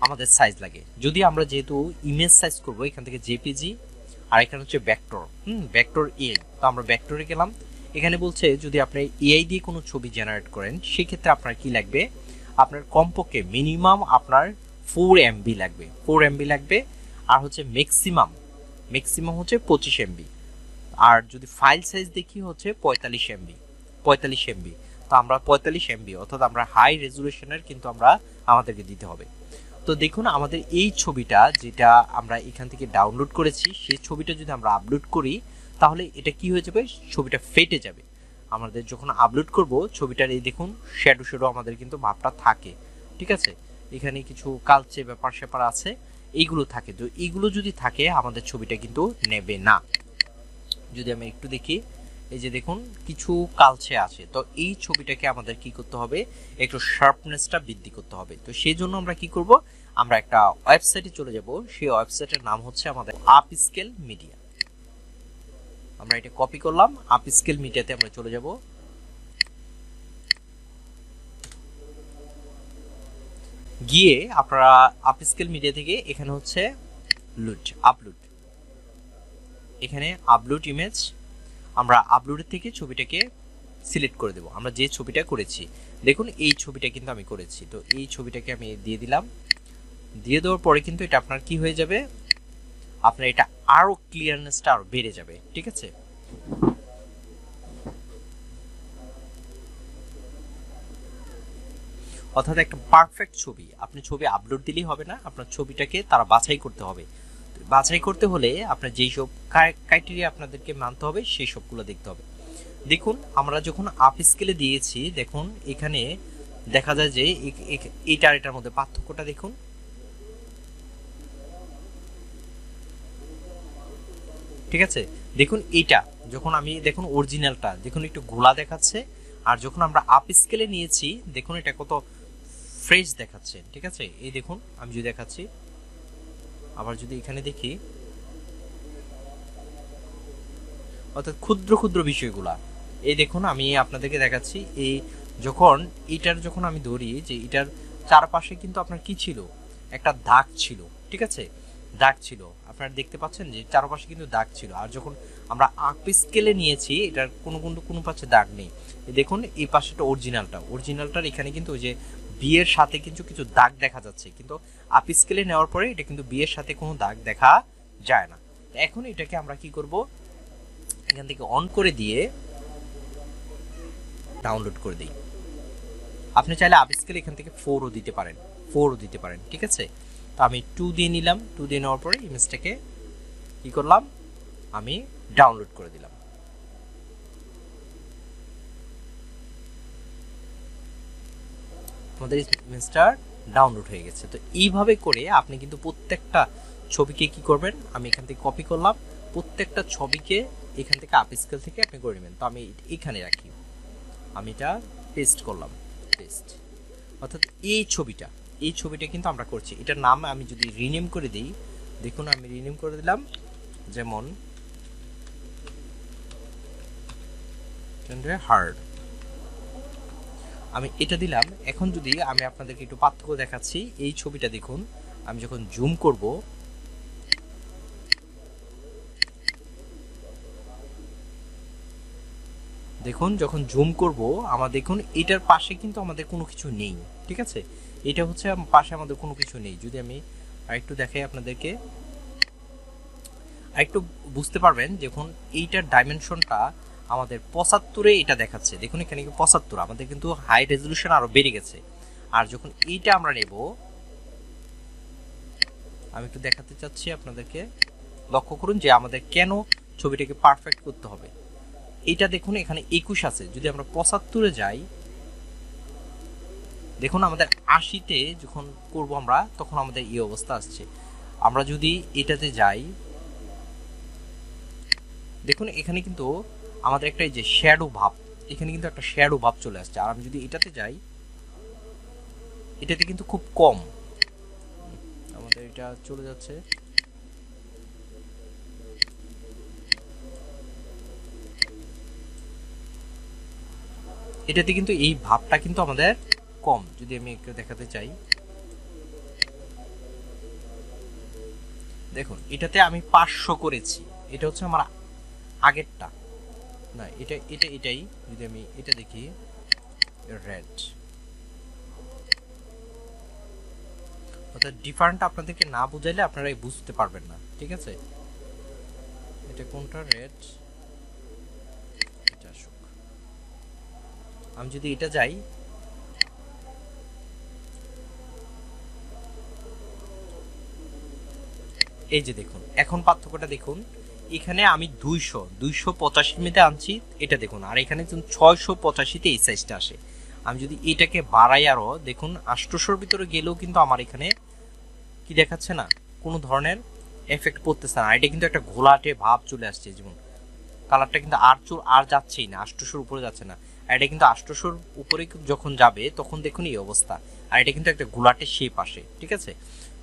আমাদের সাইজ লাগে। যদি আমরা যেহেতু ইমেজ সাইজ করব এখান থেকে জেপিজি, আর এখানে হচ্ছে ভেক্টর, ভেক্টর এআই। তো আমরা ভেক্টরে গেলাম। এখানে বলছে যদি আপনি এআই দিয়ে কোনো ছবি জেনারেট করেন সেক্ষেত্রে আপনার কি লাগবে, আপনার কমপক্ষে মিনিমাম আপনার 4 এমবি লাগবে, 4 এমবি লাগবে। আর হচ্ছে ম্যাক্সিমাম হচ্ছে 25 এমবি। আর যদি ফাইল সাইজ দেখি হচ্ছে 45 এমবি, 45 এমবি। তো আমরা 45 এমবি অর্থাৎ আমরা হাই রেজুলেশনের কিন্তু আমরা আমাদেরকে দিতে হবে। তো দেখুন আমাদের এই ছবিটা যেটা আমরা এখান থেকে ডাউনলোড করেছি সেই ছবিটা যদি আমরা আপলোড করি তাহলে এটা কি হয়ে যাবে, ছবিটা ফেটে যাবে। আমাদের যখন আপলোড করব ছবিটার এই দেখুন শ্যাডো আমাদের কিন্তু মাপটা থাকে, ঠিক আছে। এখানে কিছু কালচে ব্যাপার স্যাপার আছে, এইগুলো থাকে। তো এইগুলো যদি থাকে আমাদের ছবিটা কিন্তু নেবে না। যদি আমি একটু দেখি, এই যে দেখুন কিছু কালচে আছে। তো এই ছবিটাকে আমাদের কি করতে হবে, একটু শার্পনেসটা বৃদ্ধি করতে হবে। তো সেই জন্য আমরা কি করব, আমরা একটা ওয়েবসাইটে চলে যাব। সেই ওয়েবসাইটের নাম হচ্ছে আমাদের আপস্কেল মিডিয়া। আমরা এটা কপি করলাম, আপস্কেল মিডিয়াতে আমরা চলে যাব। গিয়ে আপনারা আপস্কেল মিডিয়া থেকে এখানে হচ্ছে আপলোড, এখানে আপলোড ইমেজ, আমরা আপলোডের থেকে ছবিটাকে সিলেক্ট করে দেব। আমরা যে ছবিটা করেছি দেখুন এই ছবিটা কিন্তু আমি করেছি। তো এই ছবিটাকে আমি দিয়ে দিলাম। দিয়ে দেওয়ার পরে কিন্তু এটা আপনার কি হয়ে যাবে, আপনার এটা আরো ক্লিয়ারনেসটা আরো বেড়ে যাবে, ঠিক আছে। অর্থাৎ একটা পারফেক্ট ছবি, আপনি ছবি আপলোড দিলেই হবে না, আপনার ছবিটাকে তারা বাছাই করতে হবে। বাছাই করতে হলে আপনার যেই সব ক্রাইটেরিয়া আপনাদেরকে মানতে হবে সেই সবগুলো দেখতে হবে। দেখুন আমরা যখন আপ স্কেলে দিয়েছি দেখুন এখানে দেখা যায় যে এইটার এটার মধ্যে পার্থক্যটা দেখুন। ঠিক আছে, দেখুন এইটা যখন আমি দেখুন অরিজিনালটা দেখুন একটু ঘোলা দেখাচ্ছে, আর যখন আমরা আপ স্কেলে নিয়েছি দেখুন এটা কত ফ্রেশ দেখাচ্ছে, ঠিক আছে। এই দেখুন আমি যদি দেখাচ্ছি, আবার যদি এখানে দেখি, অর্থাৎ ক্ষুদ্র ক্ষুদ্র বিষয়গুলা এই দেখুন আমি আপনাদেরকে দেখাচ্ছি। এই যখন যখন আমি ধরি যে এটার চারপাশে কিন্তু আপনার কি ছিল, একটা দাগ ছিল, ঠিক আছে, দাগ ছিল, আপনারা দেখতে পাচ্ছেন যে চারপাশে কিন্তু দাগ ছিল। আর যখন আমরা আপ স্কেলে নিয়েছি এটার কোনো পাশে দাগ নেই। দেখুন এই পাশেটা অরিজিনালটার এখানে কিন্তু ওই যে বিয়ের সাথে কিন্তু কিছু দাগ দেখা যাচ্ছে, কিন্তু আপ স্কেলে নেওয়ার পরে এটা কিন্তু বিয়ের সাথে কোনো দাগ দেখা যায় না। এখন এটাকে আমরা কি করব, এখান থেকে অন করে দিয়ে ডাউনলোড করে দিই। আপনি চাইলে আপস্কেল এখান থেকে 4ও দিতে পারেন, ঠিক আছে। তো আমি 2 দিয়ে নিলাম। 2 দিয়ে নেওয়ার পরে ইমেজটাকে কি করলাম, আমি ডাউনলোড করে দিলাম। আমাদের ইমেজটা ডাউনলোড হয়ে গেছে। তো এইভাবে করে আপনি কিন্তু প্রত্যেকটা ছবিকে কি করবেন, আমি এখান থেকে কপি করলাম, প্রত্যেকটা ছবিকে এখান থেকে আপস্কেল থেকে আপনি করে নেবেন। তো আমি এখানে রাখি, আমি এটা পেস্ট করলাম, পেস্ট। অর্থাৎ এই ছবিটা কিন্তু আমরা করছি। এটার নাম আমি যদি রিনেম করে দিই, দেখুন আমি রিনেম করে দিলাম, যেমন হার্ড, আমি এটা দিলাম। এখন যদি আমি আপনাদেরকে একটু পার্থক্য দেখাচ্ছি, এই ছবিটা দেখুন আমি যখন জুম করব, দেখুন যখন জুম করব আমার দেখুন এটার পাশে কিন্তু আমাদের কোনো কিছু নেই, ঠিক আছে। এটা হচ্ছে পাশে আমাদের কোনো কিছু নেই। যদি আমি আরেকটু দেখাই আপনাদেরকে, আরেকটু বুঝতে পারবেন, দেখুন এইটার ডাইমেনশনটা আমাদের 75-এ এটা দেখাচ্ছে। দেখুন এখানে 75, আমাদের কিন্তু হাই রেজলিউশন আরো বেড়ে গেছে। আর যখন এইটা আমরা নেব, আমি একটু দেখাতে চাচ্ছি আপনাদেরকে, লক্ষ্য করুন যে আমাদের কেন ছবিটাকে পারফেক্ট করতে হবে। এইটা দেখুন এখানে 21 আছে, যদি আমরা 75-এ যাই দেখুন আমাদের 80-তে যখন করব আমরা তখন আমাদের এই অবস্থা আসছে। আমরা যদি এটাতে যাই, দেখুন এখানে কিন্তু আমাদের একটা এই যে শ্যাডো ভাব, এখানে কিন্তু একটা শ্যাডো ভাব চলে আসছে। আর আমি যদি এটাতে যাই, এটাতে কিন্তু খুব কম আমাদের এটা চলে যাচ্ছে। এটাতে কিন্তু এই ভাবটা কিন্তু আমাদের কম। যদি আমি একটু দেখাতে চাই, দেখুন এটাতে আমি 500 করেছি, এটা হচ্ছে আমার আগেরটা না, এটাই। যদি আমি এটা দেখি রেড, অর্থাৎ ডিফারেন্ট আপনাদেরকে না বুঝাইলে আপনারা বুঝতে পারবেন না, ঠিক আছে। এটা কোনটা রেড, এটা আসুক। আমি যদি এটা যাই, এই যে দেখুন এখন পার্থক্যটা দেখুন, এখানে আমি 285 মিতে আনছি, এটা দেখুন, আর এখানে 685তে এই সাইজটা আসে। আমি যদি এটাকে বাড়াই আরো, দেখুন 800-র ভিতরে গেলেও কিন্তু আমার এখানে কি দেখাচ্ছে না, কোনো ধরনের এফেক্ট পড়তেছে না। এটা কিন্তু একটা ঘোলাটে ভাব চলে আসছে, যেমন কালারটা কিন্তু আর যাচ্ছেই না, 800-র উপরে যাচ্ছে না। আর এটা কিন্তু 800-র উপরে যখন যাবে তখন দেখুন এই অবস্থা। আর এটা কিন্তু একটা ঘোলাটে শেপ আসে, ঠিক আছে।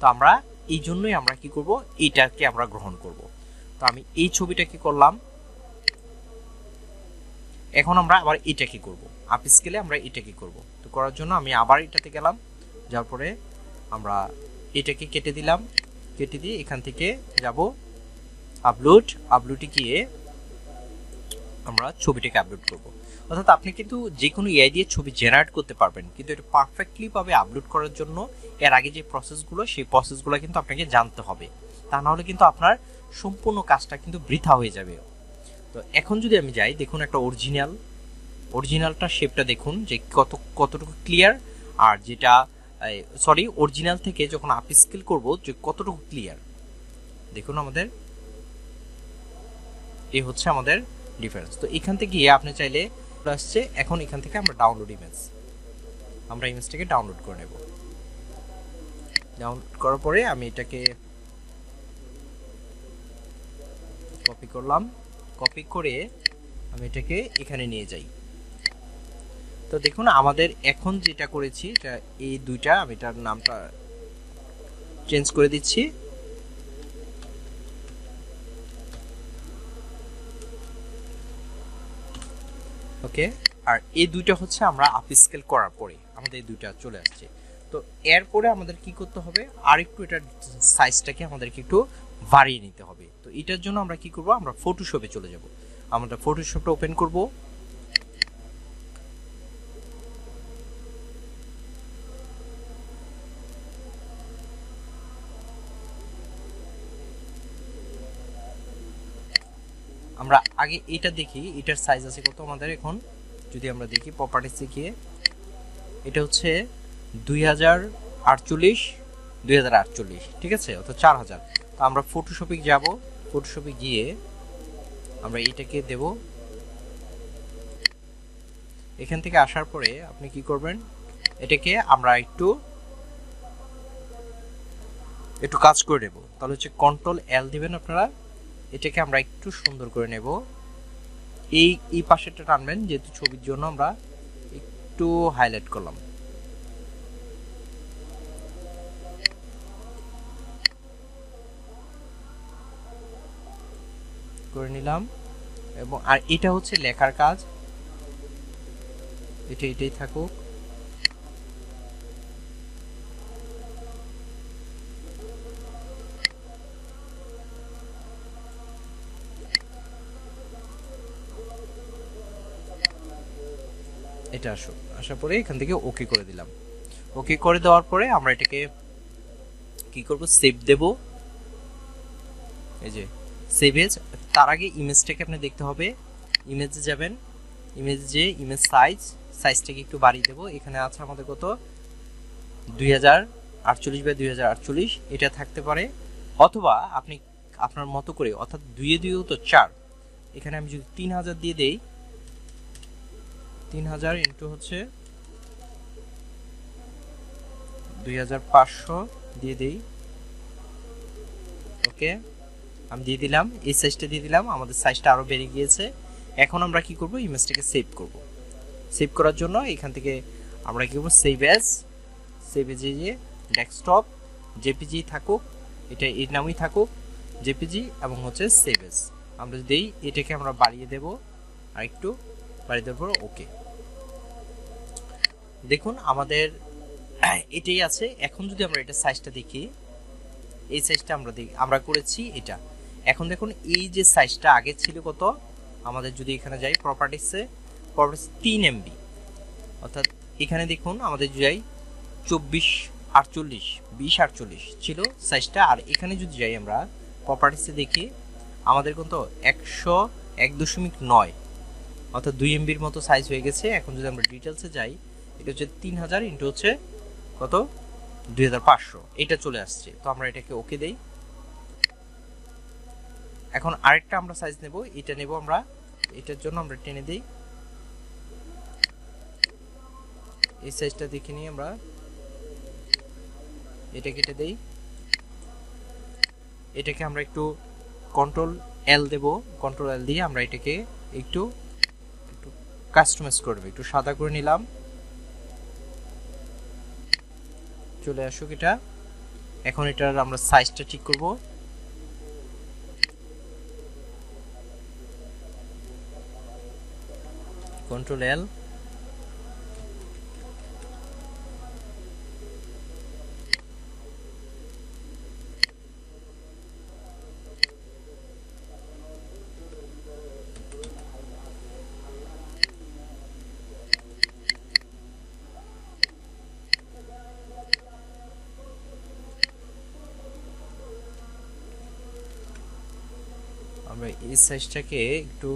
তো আমরা এই জন্যই আমরা কি করব, এইটাকে আমরা গ্রহণ করব। তো আমি এই ছবিটা কি করলাম, এখন আমরা আবার এটা কি করব, আপ স্কেলে আমরা এটা কি করব। তো করার জন্য আমি আবার এটাতে গেলাম, যার পরে আমরা এটাকে কেটে দিলাম, কেটে দিয়ে এখান থেকে যাব আপলোডে গিয়ে আমরা ছবিটাকে আপলোড করব। অর্থাৎ আপনি কিন্তু যে কোনো এআই দিয়ে ছবি জেনারেট করতে পারবেন, কিন্তু এটা পারফেক্টলি ভাবে আপলোড করার জন্য এর আগে যে প্রসেসগুলো, সেই প্রসেসগুলো কিন্তু আপনাকে জানতে হবে। তা না হলে কিন্তু আপনার সম্পূর্ণ কাজটা কিন্তু বৃথা হয়ে যাবে। তো এখন যদি আমি যাই, দেখুন একটা অরিজিনালটা শেপটা দেখুন যে কতটুকু ক্লিয়ার, আর যেটা অরিজিনাল থেকে যখন আপ স্কেল করব যে কতটুকু ক্লিয়ার। দেখুন আমাদের এই হচ্ছে আমাদের ডিফারেন্স। তো এখান থেকে গিয়ে আপনি চাইলে আসছে, এখন এখান থেকে আমরা ডাউনলোড ইমেজ, আমরা ইমেজটাকে ডাউনলোড করে নেব। ডাউনলোড করার পরে আমি এটাকে কপি করলাম, কপি করে আমি এটাকে এখানে নিয়ে যাই। তো দেখুন আমাদের এখন যেটা করেছি, এটা এই দুইটা, আমি এটার নামটা চেঞ্জ করে দিচ্ছি। ওকে, আর এই দুইটা হচ্ছে আমরা আপ স্কেল করার পরে আমাদের এই দুইটা চলে আসছে। তো এরপরে আমাদের কি করতে হবে, আর একটু এটার সাইজটাকে আমাদেরকে একটু বাড়িয়ে নিতে হবে। তো এটার জন্য আমরা কি করব, আমরা ফটোশপে চলে যাব। আমরা ফটোশপটা ওপেন করব। আমরা আগে এটা দেখি, এটার সাইজ আছে কত আমাদের এখন। যদি আমরা দেখি প্রপার্টিসে গিয়ে, এটা হচ্ছে 2048, ঠিক আছে, অর্থাৎ 4000। তো আমরা ফটোশপে যাব, ফটোশপে গিয়ে আমরা এইটাকে দেব। এখান থেকে আসার পরে আপনি কি করবেন, এটাকে আমরা একটু কাজ করে নেব। তাহলে হচ্ছে কন্ট্রোল এল দিবেন আপনারা, এটাকে আমরা একটু সুন্দর করে নেব। এই পাশেটা টানবেন, যেহেতু ছবির জন্য আমরা একটু হাইলাইট করলাম। করে নিলাম। এবং আর এটা হচ্ছে লেখার কাজ, এটাই থাকুক। এটা আসার পরে এখান থেকে ওকে করে দিলাম। ওকে করে দেওয়ার পরে আমরা এটাকে কি করব, সেভ দেব। এই যে সেভ এজ। তার আগে ইমেজটাকে আপনি দেখতে হবে, ইমেজে যাবেন, ইমেজ ইমেজ সাইজটাকে একটু বাড়িয়ে দেব। এখানে আছে আমাদের কত, 2048 এটা থাকতে পারে। অথবা আপনি আপনার মতো করে, অর্থাৎ 2 তো 4, এখানে আমি যদি 3000 দিয়ে দেই, 3000 ইন্টু হচ্ছে 2500 দিয়ে দেই। ওকে, আমি দিয়ে দিলাম, এই সাইজটা দিয়ে দিলাম, আমাদের সাইজটা আরও বেড়ে গিয়েছে। এখন আমরা কি করব, ইমেজটাকে সেভ করব। সেভ করার জন্য এখান থেকে আমরা কি করব, সেভ এজ যে ডেস্কটপ জেপিজি থাকুক, এটা এর নামই থাকুক জেপিজি, এবং হচ্ছে সেভ এজ আমরা যদি এটাকে আমরা বাড়িয়ে দেব, আর একটু বাড়িয়ে দেওয়ার পর ওকে। দেখুন আমাদের এটাই আছে। এখন যদি আমরা এটা সাইজটা দেখি, এই সাইজটা আমরা করেছি এটা। এখন দেখুন এই যে সাইজটা আগে ছিল কত, আমাদের যদি এখানে যাই প্রপার্টিসে, 3 MB, অর্থাৎ এখানে দেখুন আমাদের যাই 2048 ছিল সাইজটা। আর এখানে যদি যাই আমরা প্রপার্টিসে দেখি, আমাদের কত 101.9, অর্থাৎ 2 MBর মতো সাইজ হয়ে গেছে। এখন যদি আমরা ডিটেলসে যাই, এটা হচ্ছে 3000 ইন্টু হচ্ছে কত 2500, এটা চলে আসছে। তো আমরা এটাকে ওকে দেই। এখন আরেকটা আমরা সাইজ নেব, এটা নেব আমরা, এটার জন্য আমরা টেনে দিই, এই সাইজটা দেখে নিই আমরা, এটা কেটে দেই। এটাকে আমরা একটু কন্ট্রোল এল দেব, কন্ট্রোল এল দিয়ে আমরা এটাকে একটু কাস্টমাইজ করব, একটু সাদা করে নিলাম, চলে আসুক এটা। এখন এটার আমরা সাইজটা ঠিক করব, কন্ট্রোল এল। আমরা এই সাইজটাকে একটু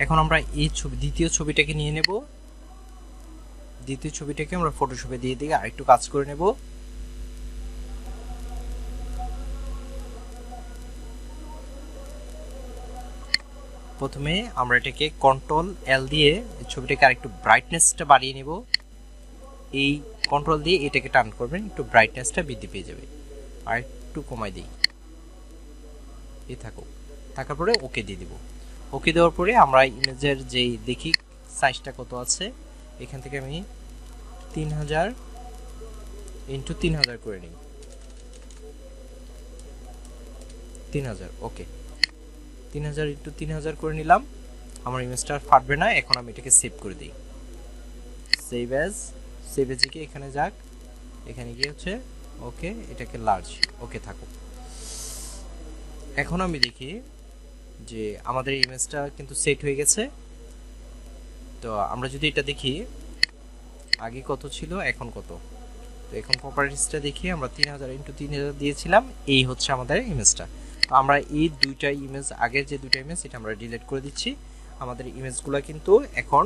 এখন আমরা এই দ্বিতীয় ছবিটাকে নিয়ে নেব, দ্বিতীয় ছবিটাকে আমরা ফটোশপে দিয়ে দিই, আর একটু কাজ করে নেব। প্রথমে আমরা এটাকে কন্ট্রোল এল দিয়ে ছবিটাকে আরেকটু ব্রাইটনেসটা বাড়িয়ে নেব। এই কন্ট্রোল দিয়ে এটাকে টান করবেন, একটু ব্রাইটনেসটা বৃদ্ধি পেয়ে যাবে। আর একটু কমাই দিই, এই থাকার পরে ওকে দিয়ে দিব। ওকে দেওয়ার পরে আমরা ইমেজের যেই দেখি সাইজটা কত আছে, এখান থেকে আমি 3000 ইন্টু 3000 করে নিই, 3000 ওকে, 3000 ইন্টু 3000 করে নিলাম। আমার ইমেজটা আর ফাটবে না। এখন আমি এটাকে সেভ করে দিই, সেভ এজে গিয়ে এখানে যাক, এখানে গিয়ে হচ্ছে ওকে, এটাকে লার্জ ওকে থাকুক। এখন আমি দেখি যে আমাদের ইমেজটা কিন্তু সেট হয়ে গেছে। তো আমরা যদি এটা দেখি আগে কত ছিল এখন কত, তো এখন প্রপার্টিসটা দেখি, আমরা 3000 ইন্টু 3000 দিয়েছিলাম, এই হচ্ছে আমাদের ইমেজটা। তো আমরা এই দুইটা ইমেজ, আগের যে দুইটা ইমেজ, এটা আমরা ডিলিট করে দিচ্ছি। আমাদের ইমেজগুলো কিন্তু এখন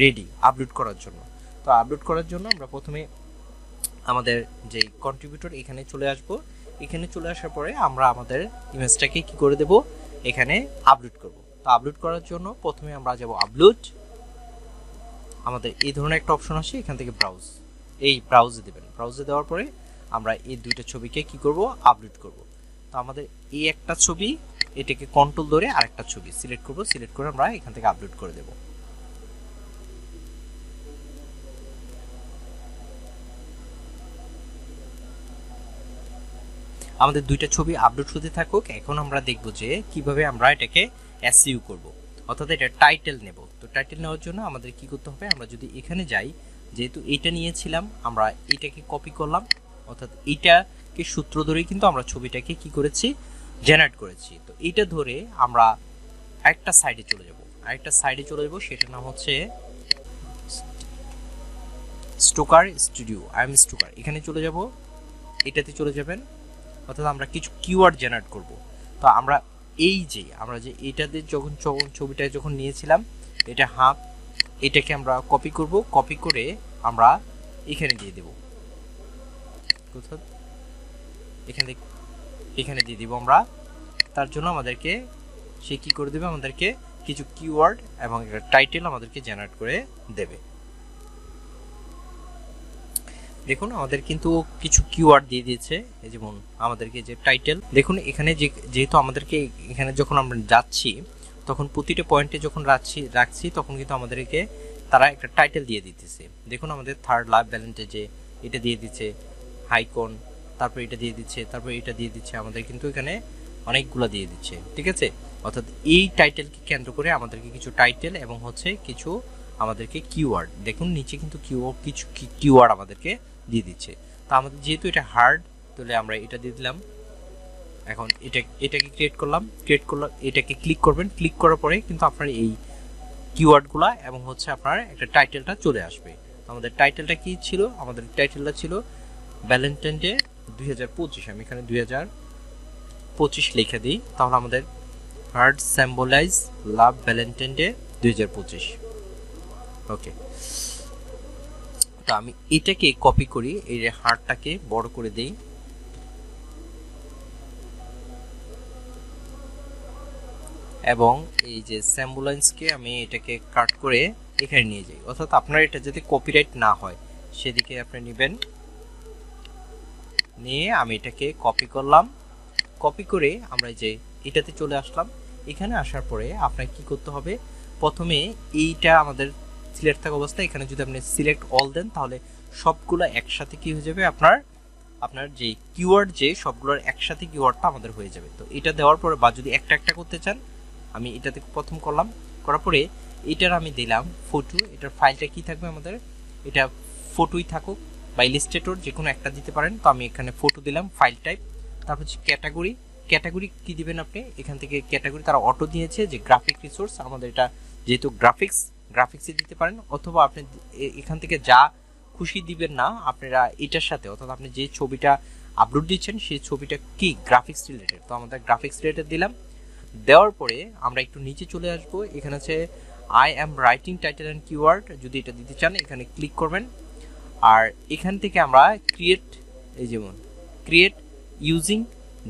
রেডি আপলোড করার জন্য। তো আপলোড করার জন্য আমরা প্রথমে আমাদের যে কন্ট্রিবিউটর এখানে চলে আসব। এখানে চলে আসার পরে আমরা আমাদের ইমেজটাকে কি করে দেব, এখানে আপলোড করব। তো আপলোড করার জন্য প্রথমে আমরা যাব আপলোড, আমাদের এই ধরনের একটা অপশন আসে, এখান থেকে ব্রাউজ, এই ব্রাউজে দেবেন। ব্রাউজে দেওয়ার পরে আমরা এই দুইটা ছবিকে কি করব, আপলোড করব। তো আমাদের এই একটা ছবি, এটাকে কন্ট্রোল ধরে আরেকটা ছবি সিলেক্ট করব, সিলেক্ট করে আমরা এখান থেকে আপলোড করে দেব। আমাদের দুইটা ছবি আপলোড হতে থাকুক। এখন আমরা দেখব যে কিভাবে আমরা এটাকে এসইউ করব, অর্থাৎ এটা টাইটেল নেব। তো টাইটেল নেওয়ার জন্য আমাদের কি করতে হবে, আমরা যদি এখানে যাই, যেহেতু এটা নিয়েছিলাম, আমরা এটাকে কপি করলাম, অর্থাৎ এইটাকে সূত্র ধরেই কিন্তু আমরা ছবিটাকে কি করেছি, জেনারেট করেছি। তো এইটা ধরে আমরা আরেকটা সাইডে চলে যাব, সেটার নাম হচ্ছে স্টোকার স্টুডিও। স্টোকার, এখানে চলে যাব, এটাতে চলে যাবেন, অর্থাৎ আমরা কিছু কিওয়ার্ড জেনারেট করব। তো আমরা আমরা যে এটাতে যখন ছবিটা যখন নিয়েছিলাম, এটা হাফ, এটাকে আমরা কপি করব, কপি করে আমরা এখানে দিয়ে দেব, কোথাও এখানে দিয়ে দিব আমরা। তার জন্য আমাদেরকে সে কি করে দেবে, আমাদেরকে কিছু কিওয়ার্ড এবং একটা টাইটেল আমাদেরকে জেনারেট করে দেবে। দেখুন আমাদের কিন্তু কিছু কিওয়ার্ড দিয়ে দিয়েছে, এই যেমন আমাদেরকে যে টাইটেল, দেখুন এখানে যেহেতু আমাদেরকে এখানে যখন আমরা যাচ্ছি তখন প্রতিটা পয়েন্টে যখন রাখছি তখন কিন্তু আমাদেরকে তারা একটা টাইটেল দিয়ে দিতেছে। দেখুন আমাদের থার্ড লাভ ব্যালেন্সে যে এটা দিয়ে দিচ্ছে হাইকন, তারপর এটা দিয়ে দিচ্ছে, তারপর এটা দিয়ে দিচ্ছে, আমাদের কিন্তু এখানে অনেকগুলো দিয়ে দিচ্ছে, ঠিক আছে। অর্থাৎ এই টাইটেলকে কেন্দ্র করে আমাদেরকে কিছু টাইটেল এবং হচ্ছে কিছু আমাদেরকে কিওয়ার্ড, দেখুন নিচে কিন্তু কিছু কিওয়ার্ড আমাদেরকে দিয়ে দিচ্ছে। তো আমাদের যেহেতু এটা হার্ড, তাহলে আমরা এটা দিয়ে দিলাম। এখন এটাকে ক্রিয়েট করলাম, এটাকে ক্লিক করবেন, ক্লিক করার পরে কিন্তু আপনার এই কিওয়ার্ডগুলা এবং হচ্ছে আপনার একটা টাইটেলটা চলে আসবে। আমাদের টাইটেলটা কি ছিল? আমাদের টাইটেলটা ছিল ভ্যালেন্টাইন ডে 2025। আমি এখানে 2025 লিখে দিই, তাহলে আমাদের হার্ট সিম্বলাইজ লাভ ভ্যালেন্টাইন ডে 2025। ওকে, তো আমি এটাকে কপি করি, এই হার্টটাকে বড় করে দেই, এবং এই যে সিম্বলাইজকে আমি এটাকে কাট করে এখানে নিয়ে যাই। অর্থাৎ আপনার এটা যদি কপিরাইট না হয় সেদিকে আপনি নেবেন, নিয়ে আমি এটাকে কপি করলাম। কপি করে আমরা যে এটাতে চলে আসলাম। এখানে আসার পরে আপনাকে কি করতে হবে? প্রথমে এইটা আমাদের সিলেক্ট থাকা অবস্থায় এখানে যদি আপনি সিলেক্ট অল দেন তাহলে সবগুলো একসাথে কি হয়ে যাবে, আপনার যে কিওয়ার্ড যে সবগুলোর একসাথে কিওয়ার্ডটা আমাদের হয়ে যাবে। তো এটা দেওয়ার পরে বা যদি একটা একটা করতে চান, আমি এটাতে প্রথম করলাম, করার পরে এটার আমি দিলাম ফটো। এটার ফাইলটা কি থাকবে আমাদের, এটা ফটোই থাকুক বা ইলাস্ট্রেটর যে কোনো একটা দিতে পারেন। তো আমি এখানে ফটো দিলাম, ফাইল টাইপ। তারপর হচ্ছে ক্যাটাগরি কি দিবেন আপনি? এখান থেকে ক্যাটাগরি তারা অটো দিয়েছে যে গ্রাফিক রিসোর্স, আমাদের এটা যেহেতু গ্রাফিক্সে দিতে পারেন, অথবা আপনি এখান থেকে যা খুশি দিবেন না আপনারা এটার সাথে, অর্থাৎ আপনি যে ছবিটা আপলোড দিচ্ছেন সেই ছবিটা কি গ্রাফিক্স রিলেটেড। তো আমাদের গ্রাফিক্স রিলেটেড দিলাম। দেওয়ার পরে আমরা একটু নিচে চলে আসবো, এখানে আছে I am writing title and keyword. যদি এটা দিতে চান এখানে ক্লিক করবেন, আর এখান থেকে আমরা ক্রিয়েট ইউজিং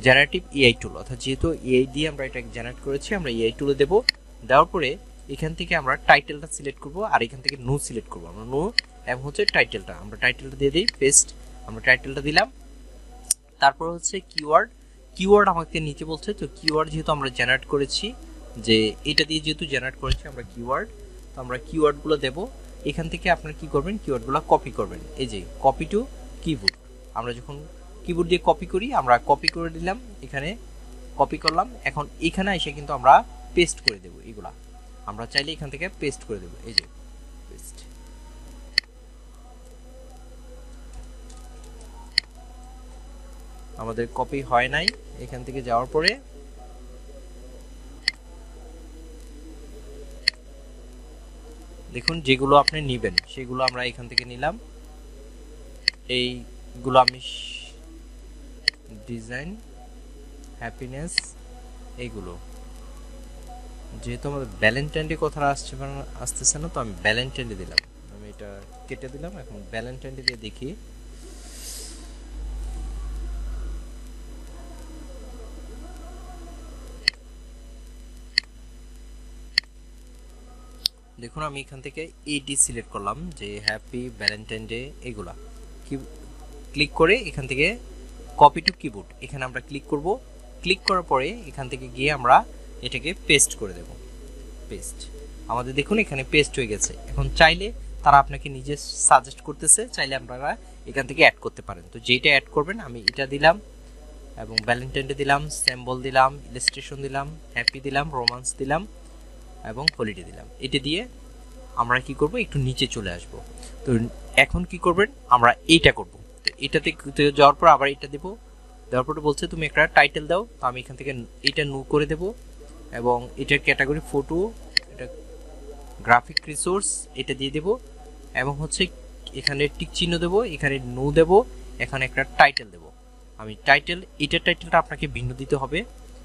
জেনারেটিভ এআই টুল, অর্থাৎ যেহেতু এআই দিয়ে আমরা এটা জেনারেট করেছি, আমরা এআই টুলে দেবো। দেওয়ার পরে এখান থেকে আমরা টাইটেলটা সিলেক্ট করব, আর এখান থেকে নো সিলেক্ট করবো আমরা, নো এবং হচ্ছে টাইটেলটা আমরা টাইটেলটা দিয়ে দিই, পেস্ট। আমরা টাইটেলটা দিলাম। তারপর হচ্ছে কিওয়ার্ড আমাকে নিচে বলছে, তো কিওয়ার্ড যেহেতু আমরা জেনারেট করেছি, যে এটা দিয়ে যেহেতু জেনারেট করেছি আমরা কিওয়ার্ড, তো আমরা কিওয়ার্ডগুলো দেব। এখান থেকে আপনারা কি করবেন, কিওয়ার্ডগুলো কপি করবেন। এই যে কপি টু কিবোর্ড, আমরা যখন কিবোর্ড দিয়ে কপি করি, আমরা কপি করে দিলাম, এখানে কপি করলাম। এখন এখানে এসে কিন্তু আমরা পেস্ট করে দেব। এগুলা আমরা চাইলে এখান থেকে পেস্ট করে দেব, এই যে পেস্ট। আমাদের কপি হয় নাই। এখান থেকে যাওয়ার পরে দেখুন যেগুলো আপনি নেবেন সেগুলো আমরা এখান থেকে নিলাম। এইগুলো আমি ডিজাইন, হ্যাপিনেস, এইগুলো যেহেতু আমাদের ভ্যালেন্টাইন ডে কথা আসতেছে না, তো আমি ভ্যালেন্টাইন ডে দিলাম। আমি এটা কেটে দিলাম। এখন ভ্যালেন্টাইন ডে দিয়ে দেখি। দেখুন আমি এখান থেকে এডি সিলেক্ট করলাম, যে হ্যাপি ভ্যালেন্টাইন ডে। এগুলা ক্লিক করে এখান থেকে কপি টু কিবোর্ড, এখানে আমরা ক্লিক করব। ক্লিক করার পরে এখান থেকে গিয়ে আমরা এটাকে পেস্ট করে দেব। পেস্ট, আমাদের দেখুন এখানে পেস্ট হয়ে গেছে। এখন চাইলে তারা আপনাকে নিজে সাজেস্ট করতেছে, চাইলে আপনারা এখান থেকে অ্যাড করতে পারেন। তো যেটা অ্যাড করবেন, আমি এটা দিলাম এবং ভ্যালেন্টাইন ডে দিলাম, সিম্বল দিলাম, ইলাস্ট্রেশন দিলাম, হ্যাপি দিলাম, রোমান্স দিলাম এবং হলিডে দিলাম। এটা দিয়ে আমরা কি করব, একটু নিচে চলে আসব। তো এখন কি করবেন, আমরা এইটা করব। তো এটাতে যাওয়ার পর আবার এটা দেব। দেওয়ার পরে বলছে তুমি একটা টাইটেল দাও। তো আমি এখান থেকে এটা নো করে দেব, এবং এটার ক্যাটাগরি ফটো, এটা গ্রাফিক রিসোর্স, এটা দিয়ে দেব, এবং হচ্ছে এখানে টিক চিহ্ন দেব, এখানে নো দেব, এখানে একটা টাইটেল দেব। আমি এটার টাইটেলটা আপনাকে ভিন্ন দিতে হবে।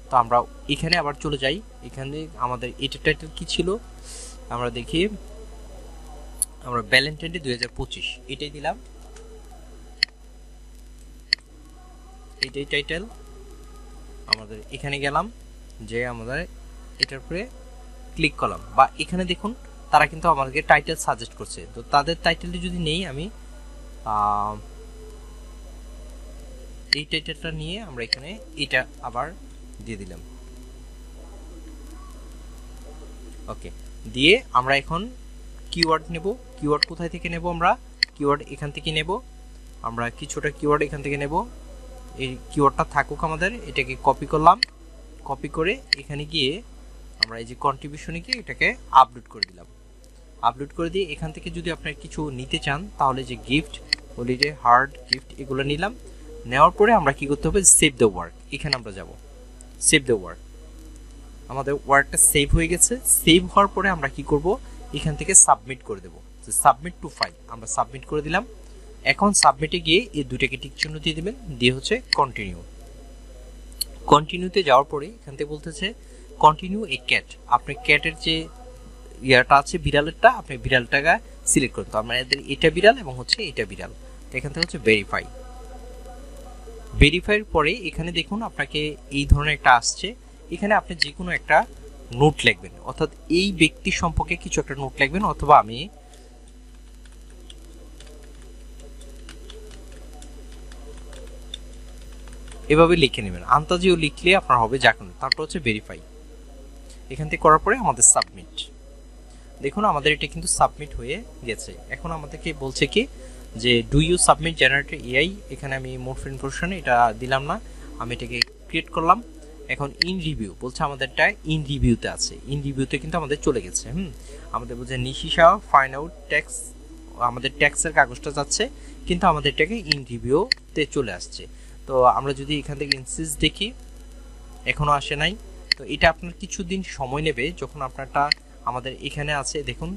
তো আমরা এখানে আবার চলে যাই। এখানে আমাদের এটার টাইটেল কি ছিল আমরা দেখি, আমরা ভ্যালেন্টাইন ডে 2025 এটাই দিলাম, এটাই টাইটেল। আমাদের এখানে গেলাম, যে আমাদের এটার উপরে ক্লিক করলাম, বা এখানে দেখুন তারা কিন্তু আমাদেরকে টাইটেল সাজেস্ট করছে। তো তাদের টাইটেলটি যদি নেই, আমি এই টাইটেলটা নিয়ে আমরা এখানে এটা আবার দিয়ে দিলাম। ওকে, দিয়ে আমরা এখন কিওয়ার্ড নেব। কিওয়ার্ড কোথায় থেকে নেব? আমরা কিওয়ার্ড এখান থেকে নেব। আমরা কিছুটা কিওয়ার্ড এখান থেকে নেব। এই কিওয়ার্ডটা থাকুক আমাদের, এটাকে কপি করলাম। কপি করে এখানে গিয়ে আমরা এই যে কন্ট্রিবিউশনে গিয়ে এটাকে আপলোড করে দিলাম। আপলোড করে দিয়ে এখান থেকে যদি আপনারা কিছু নিতে চান তাহলে যে গিফট, হলিডে, হার্ড গিফট এগুলো নিলাম। নেওয়ার পরে আমরা কি করতে হবে? Save the work. এখানে আমরা যাব সেভ দ্য ওয়ার্ক। আমাদের ওয়ার্কটা সেভ হয়ে গেছে। সেভ হওয়ার পরে আমরা কি করব? এখান থেকে সাবমিট করে দেব। সাবমিট টু ফাইল আমরা সাবমিট করে দিলাম। এখন সাবমিটে গিয়ে এই দুটাকে টিক চিহ্ন দিয়ে দিবেন, দিয়ে হচ্ছে কন্টিনিউ। কন্টিনিউতে যাওয়ার পরে এখান থেকে বলতেছে কন্টিনিউ এ ক্যাট। আপনি ক্যাটের যে ইয়াটা আছে বিড়ালেরটা, আপনি বিড়ালটাকে সিলেক্ট করুন। তো আমরা এদের এটা বিড়াল এবং হচ্ছে এটা বিড়াল। এখান থেকে হচ্ছে ভেরিফাই। ভেরিফাইয়ের পরে এখানে দেখুন আপনাকে এই ধরনের একটা আসছে। এখানে আপনি যে কোনো একটা নোট লিখবেন, অর্থাৎ এই ব্যক্তি সম্পর্কে কিছু একটা নোট লিখবেন, অথবা আমি এভাবে লিখে নেবেন। আন্তাজিও লিখলে আপনার হবে যাকুন। তারপর হচ্ছে ভেরিফাই। এখান থেকে করার পরে আমাদের সাবমিট। দেখুন আমাদের এটা কিন্তু সাবমিট হয়ে গেছে। এখন আমাদেরকে বলছে কি যে do you submit generator AI. এখানে আমি মোড ফর ইনফরমেশন এটা দিলাম না, আমি এটাকে ক্রিয়েট করলাম। এখন ইন রিভিউ বলছে আমাদেরটা ইন রিভিউতে আছে। ইন রিভিউতে কিন্তু আমাদের চলে গেছে। আমাদের বলছে নিশিসা ফাইন্ড আউট ট্যাক্স, আমাদের ট্যাক্সের কাগজটা যাচ্ছে কিন্তু আমাদেরটাকে ইন রিভিউতে চলে আসছে। তো আমরা যদি এখান থেকে ইনসিস দেখি এখনো আসে নাই। তো এটা আপনার কিছুদিন সময় নেবে। যখন আপনারটা আমাদের এখানে আছে দেখুন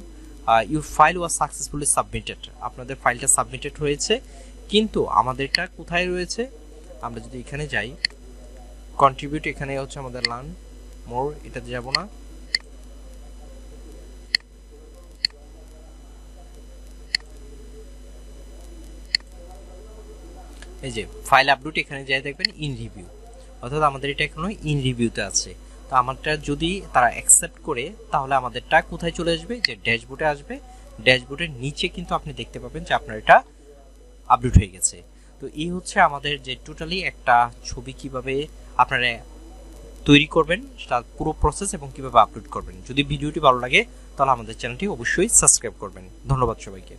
your file was successfully submitted, আপনাদের ফাইলটা সাবমিটেড হয়েছে, কিন্তু আমাদেরটা কোথায় রয়েছে? আমরা যদি এখানে যাই কন্ট্রিবিউট, এখানে হচ্ছে আমাদের লার্ন মোর, এটাতে যাব না। এই যে ফাইল আপলোড, এখানে যাই দেখবেন ইন রিভিউ, অর্থাৎ আমাদের এটা এখনো ইন রিভিউতে আছে। তো আমারটা যদি তারা অ্যাকসেপ্ট করে তাহলে আমাদেরটা কোথায় চলে আসবে? যে ড্যাশবোর্ডে আসবে। ড্যাশবোর্ডের নিচে কিন্তু আপনি দেখতে পাবেন যে আপনার এটা আপলোড হয়ে গেছে। তো এই হচ্ছে আমাদের যে টোটালি একটা ছবি কিভাবে আপনারা তৈরি করবেন তার পুরো প্রসেস এবং কিভাবে আপলোড করবেন। যদি ভিডিওটি ভালো লাগে তাহলে আমাদের চ্যানেলটি অবশ্যই সাবস্ক্রাইব করবেন। ধন্যবাদ সবাইকে।